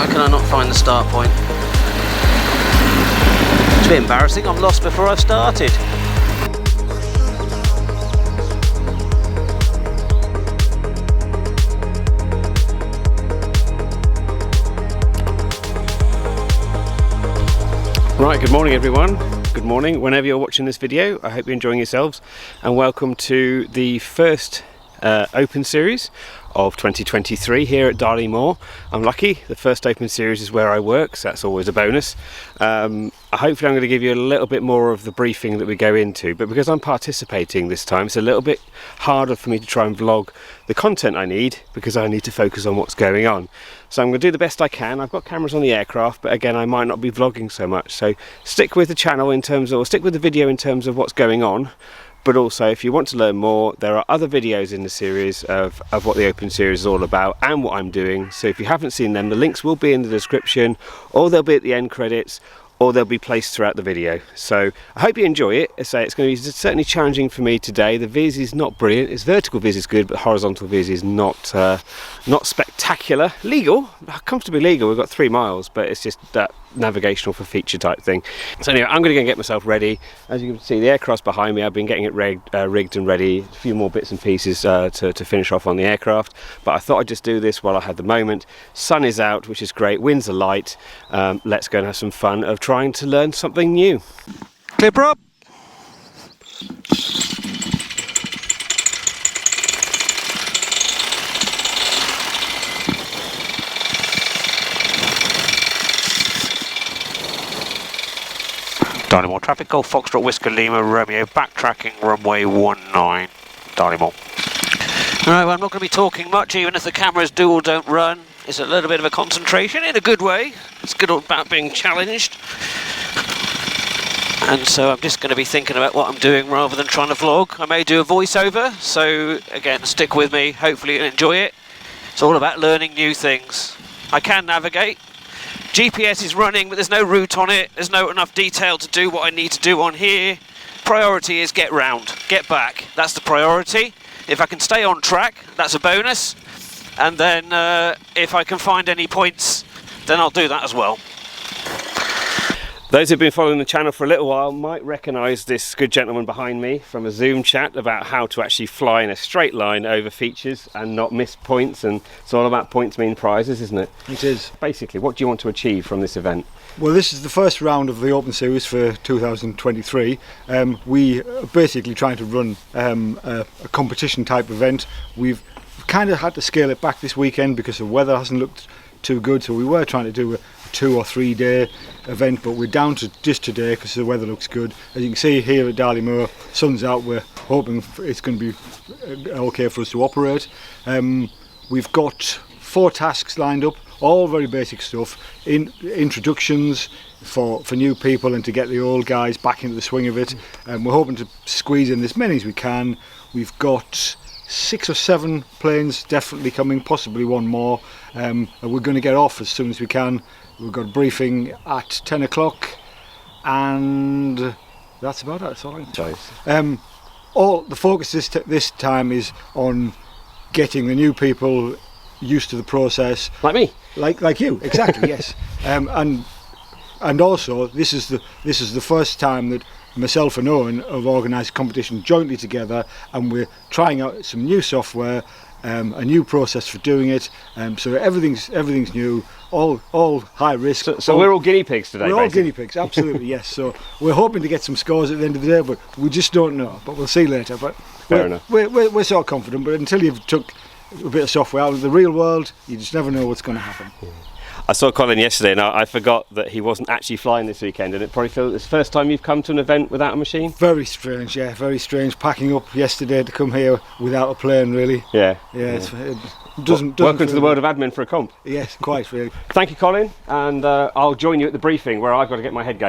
Why can I not find the start point? It's a bit embarrassing, I'm lost before I've started. Right, good morning everyone. Good morning, whenever you're watching this video. I hope you're enjoying yourselves, and welcome to the first Open Series of 2023 here at Darley Moor. I'm lucky, the first Open Series is where I work, so that's always a bonus. Hopefully I'm going to give you a little bit more of the briefing that we go into, but because I'm participating this time, it's a little bit harder for me to try and vlog the content I need, because I need to focus on what's going on. So I'm going to do the best I can. I've got cameras on the aircraft, but again, I might not be vlogging so much, so stick with the channel in terms of, or stick with the video in terms of what's going on. But also, if you want to learn more, there are other videos in the series of what the Open Series is all about and what I'm doing. So if you haven't seen them, the links will be in the description, or they'll be at the end credits, or they'll be placed throughout the video. So I hope you enjoy it. I say it's going to be certainly challenging for me today. The viz is not brilliant. Its vertical viz is good, but horizontal viz is not spectacular. Legal, comfortably legal. We've got 3 miles, but it's just that navigational for feature type thing. So anyway, I'm going to go and get myself ready. As you can see, the aircraft's behind me. I've been getting it rigged and ready. A few more bits and pieces to finish off on the aircraft, but I thought I'd just do this while I had the moment. Sun is out, which is great. Winds are light. Let's go and have some fun of trying to learn something new. Clipper up. Darley Moor traffic, Golf Foxtrot Whisker Lima Romeo, backtracking runway 19, Darley Moor. Alright, well I'm not going to be talking much, even if the cameras do or don't run. It's a little bit of a concentration in a good way. It's good about being challenged. And so I'm just going to be thinking about what I'm doing rather than trying to vlog. I may do a voiceover, so again, stick with me, hopefully you'll enjoy it. It's all about learning new things. I can navigate. GPS is running, but there's no route on it. There's no enough detail to do what I need to do on here. Priority is get round, get back. That's the priority. If I can stay on track, that's a bonus. And then if I can find any points, then I'll do that as well. Those who've been following the channel for a little while might recognise this good gentleman behind me from a Zoom chat about how to actually fly in a straight line over features and not miss points, and it's all about points mean prizes, isn't it? It is. Basically, what do you want to achieve from this event? Well, this is the first round of the Open Series for 2023. We are basically trying to run a competition type event. We've kind of had to scale it back this weekend because the weather hasn't looked too good, so we were trying to do a 2 or 3 day event, but we're down to just today because the weather looks good. As you can see here at Darley Moor, sun's out. We're hoping it's going to be okay for us to operate. We've got 4 tasks lined up, all very basic stuff, introductions for new people and to get the old guys back into the swing of it. We're hoping to squeeze in as many as we can. We've got 6 or 7 planes definitely coming, possibly one more. And we're going to get off as soon as we can. We've got a briefing at 10 o'clock, and that's about it. That's all I can say. All the focus this time is on getting the new people used to the process. Like me. Like you, exactly. Yes. And also this is the first time that myself and Owain have organised a competition jointly together, and we're trying out some new software, a new process for doing it. So everything's new, all high risk. So we're all guinea pigs today. We're all guinea pigs, absolutely. Yes. So we're hoping to get some scores at the end of the day, but we just don't know. But we'll see later. But fair enough. We're so confident. But until you've took a bit of software out of the real world, you just never know what's going to happen. Yeah. I saw Colin yesterday and I forgot that he wasn't actually flying this weekend, and it probably feels it's the first time you've come to an event without a machine? Very strange, yeah, very strange. Packing up yesterday to come here without a plane, really. Yeah. It doesn't welcome to the world of admin for a comp. Yes, quite really. Thank you, Colin, and I'll join you at the briefing where I've got to get my head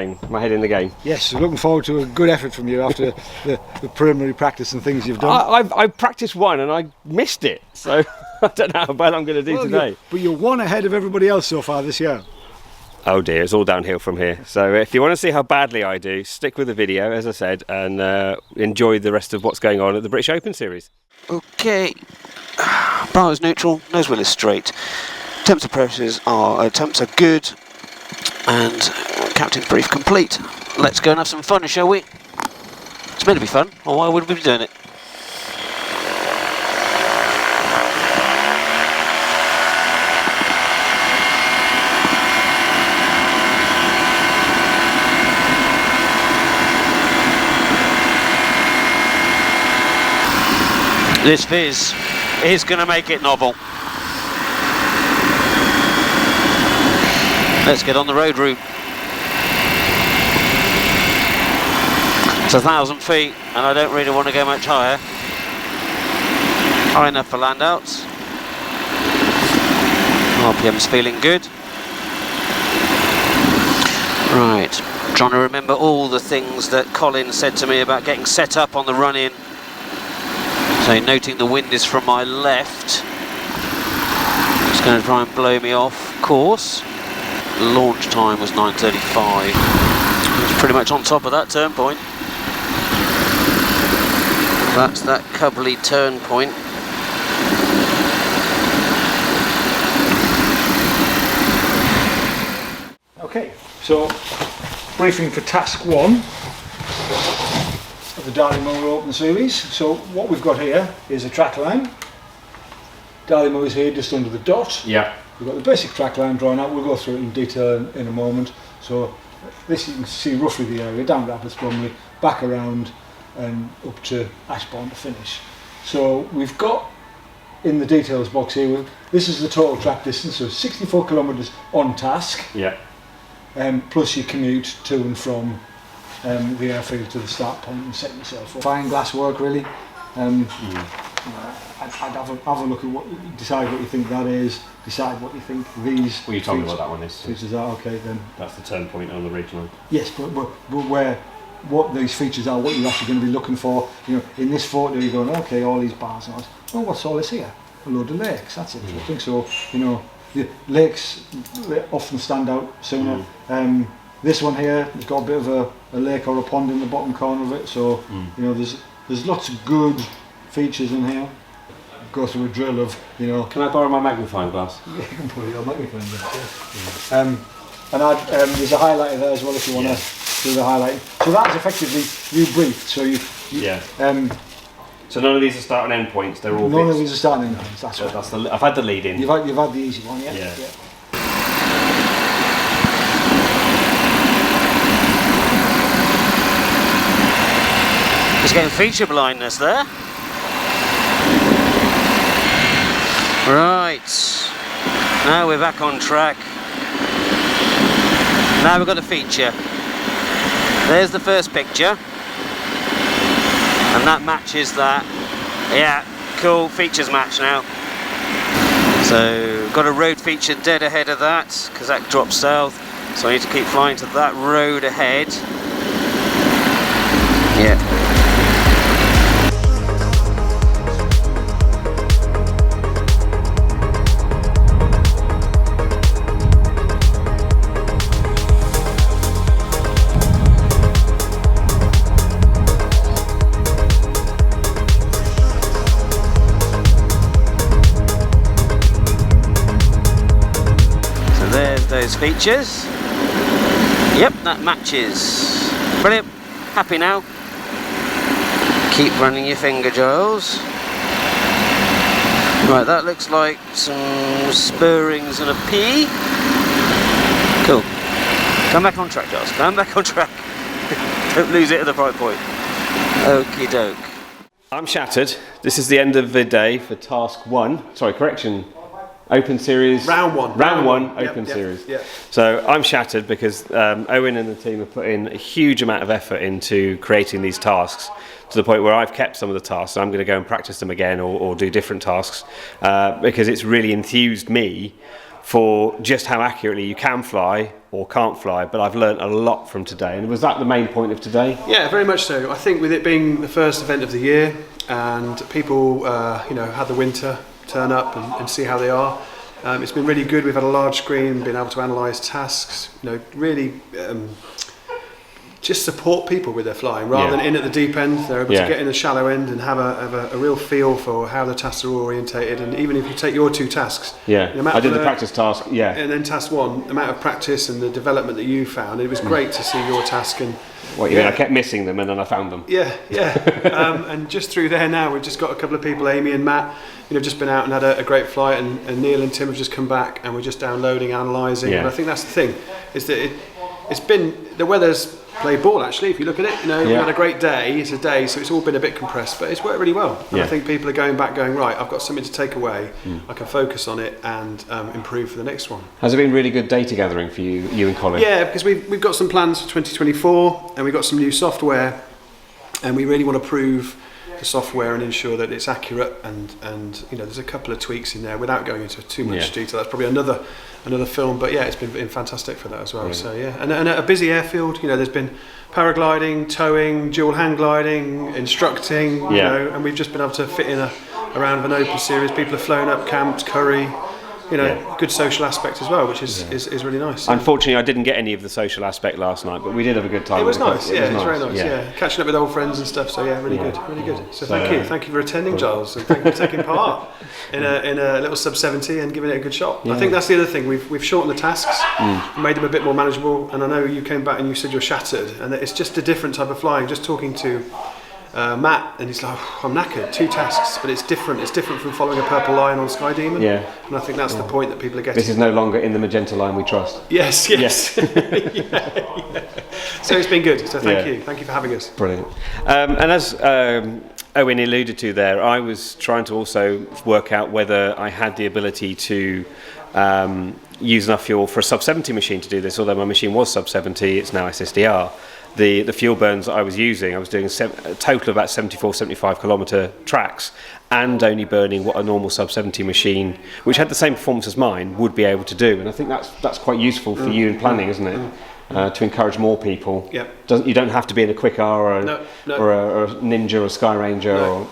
in the game. Yes, looking forward to a good effort from you after the preliminary practice and things you've done. I've practiced one and I missed it, so I don't know how bad I'm going to do today. But you're one ahead of everybody else so far this year. Oh dear, it's all downhill from here. So if you want to see how badly I do, stick with the video, as I said, and enjoy the rest of what's going on at the British Open Series. Okay, brow is neutral, nose wheel is straight. Temps are good, and captain's brief complete. Let's go and have some fun, shall we? It's meant to be fun, or why would we be doing it? This fizz is going to make it novel. Let's get on the road route. It's 1,000 feet and I don't really want to go much higher. High enough for landouts. RPM's feeling good. Right, trying to remember all the things that Colin said to me about getting set up on the run-in. So noting the wind is from my left. It's going to try and blow me off course. Launch time was 9:35. It's pretty much on top of that turn point. That's that Cubley turn point. Okay, so briefing for task 1 of the Darley Moor Open Series. So what we've got here is a track line. Darley Moor is here just under the dot. Yeah. We've got the basic track line drawn out. We'll go through it in detail in a moment. So this, you can see roughly the area, down Rapids Bromley, back around and up to Ashbourne to finish. So we've got in the details box here, this is the total track distance, so 64 kilometres on task. Yeah. Plus your commute to and from the airfield to the start point and setting yourself up. Fine glass work really. I'd have a look at what, decide what you think that is, decide what you think these. Well, you told me what that one is. Features are, okay then. That's the turn point on the regional. Yes, but what these features are, what you're actually going to be looking for. You know, in this photo you're going, okay, all these bars and all. Oh, what's all this here? A load of lakes. That's interesting. So you know, the lakes often stand out sooner. This one here has got a bit of a lake or a pond in the bottom corner of it. So you know, there's lots of good features in here. Go through a drill of, you know. Can I borrow my magnifying glass? You can put it on magnifying glass. Yeah. And there's a highlighter there as well if you want to do the highlighting. So that's effectively you briefed. So you yeah. So none of these are start and end points. They're all. None bits. of these are starting end points. That's right. That's the. I've had the lead in. You've had the easy one, yeah. Yeah. He's getting feature blindness there. Right, now we're back on track. Now we've got a feature. There's the first picture. And that matches that. Yeah, cool, features match now. So, got a road feature dead ahead of that, because that drops south. So I need to keep flying to that road ahead. Yeah. Those features. Yep, that matches. Brilliant. Happy now. Keep running your finger, Giles. Right, that looks like some spur rings and a P. Cool. Come back on track, Giles. Come back on track. Don't lose it at the right point. Okie doke. I'm shattered. This is the end of the day for task 1. Sorry, correction. Open Series. Round one. Round one, Open Series. Yep. So I'm shattered because Owain and the team have put in a huge amount of effort into creating these tasks to the point where I've kept some of the tasks. I'm going to go and practice them again or do different tasks because it's really enthused me for just how accurately you can fly or can't fly, but I've learnt a lot from today. And was that the main point of today? Yeah, very much so. I think with it being the first event of the year and people you know, had the winter turn up and see how they are. It's been really good. We've had a large screen, been able to analyse tasks, you know, really just support people with their flying rather than in at the deep end. They're able to get in the shallow end and have a real feel for how the tasks are orientated. And even if you take your 2 tasks, I did the practice task, and then task 1, the amount of practice and the development that you found, it was great to see your task. And what you mean? I kept missing them and then I found them. And just through there now, we've just got a couple of people, Amy and Matt, just been out and had a great flight, and Neil and Tim have just come back, and we're just downloading, analysing. And I think that's the thing, is that it's been, the weather's played ball actually. If you look at it, we had a great day. It's a day, so it's all been a bit compressed, but it's worked really well. And I think people are going back, going right. I've got something to take away. I can focus on it and improve for the next one. Has it been really good data gathering for you and Colin? Yeah, because we've got some plans for 2024, and we've got some new software, and we really want to prove the software and ensure that it's accurate. And there's a couple of tweaks in there without going into too much detail. That's probably another film, but it's been fantastic for that as well. So and a busy airfield. There's been paragliding, towing, dual hang gliding, instructing. And we've just been able to fit in a round of an open series. People have flown up, camped, curry. Good social aspect as well, which is really nice. Unfortunately, I didn't get any of the social aspect last night, but we did have a good time. It was nice, it was very nice. Catching up with old friends and stuff. So really good. So thank you for attending, Giles, and thank you for taking part in a little sub 70 and giving it a good shot. I think that's the other thing. We've shortened the tasks, made them a bit more manageable. And I know you came back and you said you're shattered, and it's just a different type of flying. Just talking to Matt, and he's like, I'm knackered, 2 tasks, but it's different. It's different from following a purple line on Sky Demon. And I think that's the point that people are getting. This is no longer in the magenta line we trust. Yes. So it's been good. So thank you for having us. Brilliant. And as Owain alluded to there, I was trying to also work out whether I had the ability to use enough fuel for a sub 70 machine to do this. Although my machine was sub 70, it's now SSDR. The fuel burns that I was using, I was doing a total of about 74-75 kilometre tracks, and only burning what a normal sub 70 machine, which had the same performance as mine, would be able to do. And I think that's quite useful for you in planning, isn't it? To encourage more people. You don't have to be in a Quick R or a Ninja or a Sky Ranger.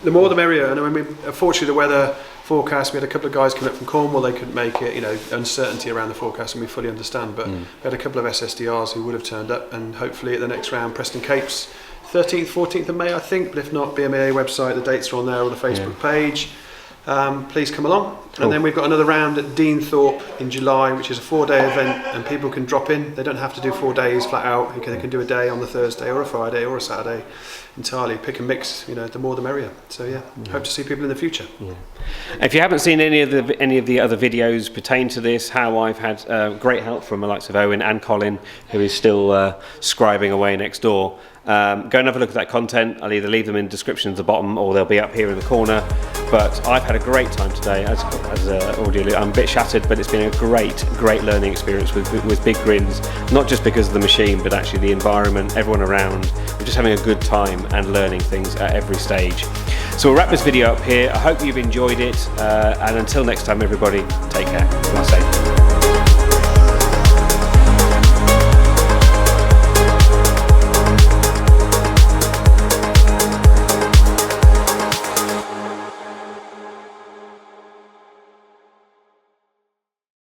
The more the merrier. And unfortunately the weather forecast, we had a couple of guys coming up from Cornwall, they couldn't make it, uncertainty around the forecast, and we fully understand, but we had a couple of SSDRs who would have turned up, and hopefully at the next round, Preston Capes, 13th, 14th of May I think, but if not, BMAA website, the dates are on there, or the Facebook page. Please come along. Cool. And then we've got another round at Deanthorpe in July, which is a 4-day event, and people can drop in. They don't have to do 4 days flat out. They can do a day on the Thursday or a Friday or a Saturday, entirely pick and mix. The more the merrier. So hope to see people in the future. If you haven't seen any of the other videos pertain to this, how I've had great help from the likes of Owain and Colin, who is still scribing away next door. Go and have a look at that content. I'll either leave them in the description at the bottom, or they'll be up here in the corner. But I've had a great time today. As audio, I'm a bit shattered, but it's been a great learning experience with big grins. Not just because of the machine, but actually the environment, everyone around. We're just having a good time and learning things at every stage. So we'll wrap this video up here. I hope you've enjoyed it. And until next time, everybody, take care. Be safe.